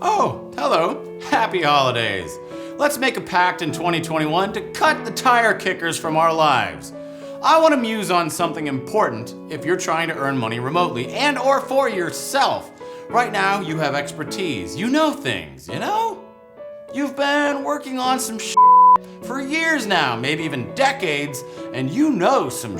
Oh, hello. Happy holidays. Let's make a pact in 2021 to cut the tire kickers from our lives. I want to muse on something important if you're trying to earn money remotely and or for yourself. Right now, you have expertise. You know things, you know? You've been working on some for years now, maybe even decades, and you know some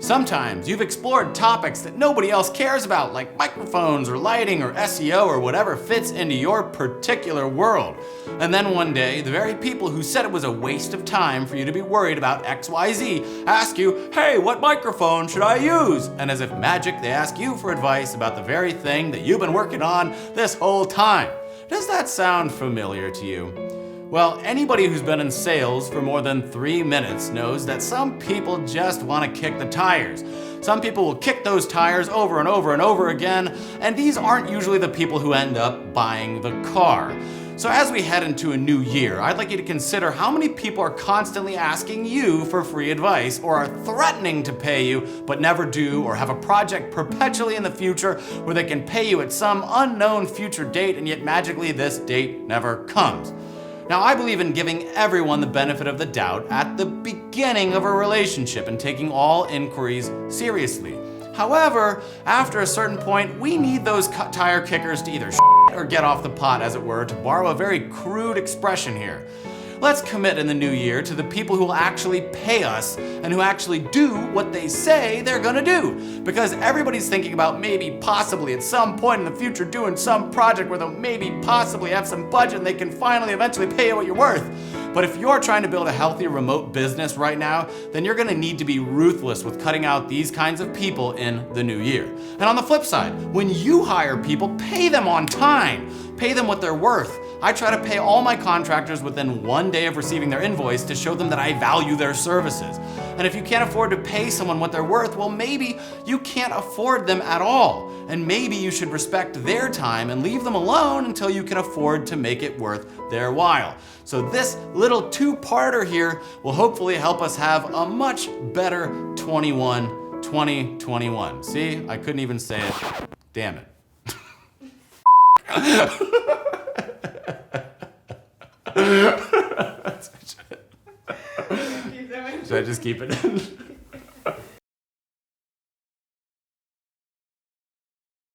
Sometimes you've explored topics that nobody else cares about, like microphones or lighting or SEO or whatever fits into your particular world. And then one day, the very people who said it was a waste of time for you to be worried about XYZ ask you, hey, what microphone should I use? And as if magic, they ask you for advice about the very thing that you've been working on this whole time. Does that sound familiar to you? Well, anybody who's been in sales for more than 3 minutes knows that some people just want to kick the tires. Some people will kick those tires over and over and over again, and these aren't usually the people who end up buying the car. So as we head into a new year, I'd like you to consider how many people are constantly asking you for free advice or are threatening to pay you but never do, or have a project perpetually in the future where they can pay you at some unknown future date, and yet magically this date never comes. Now, I believe in giving everyone the benefit of the doubt at the beginning of a relationship and taking all inquiries seriously. However, after a certain point, we need those tire kickers to either or get off the pot, as it were, to borrow a very crude expression here. Let's commit in the new year to the people who will actually pay us and who actually do what they say they're gonna do. Because everybody's thinking about maybe possibly at some point in the future doing some project where they'll maybe possibly have some budget and they can finally eventually pay you what you're worth. But if you're trying to build a healthy remote business right now, then you're gonna need to be ruthless with cutting out these kinds of people in the new year. And on the flip side, when you hire people, pay them on time. Pay them what they're worth. I try to pay all my contractors within 1 day of receiving their invoice to show them that I value their services. And if you can't afford to pay someone what they're worth, well, maybe you can't afford them at all. And maybe you should respect their time and leave them alone until you can afford to make it worth their while. So this little two-parter here will hopefully help us have a much better 2021. See, I couldn't even say it. Damn it. Should I just keep it in?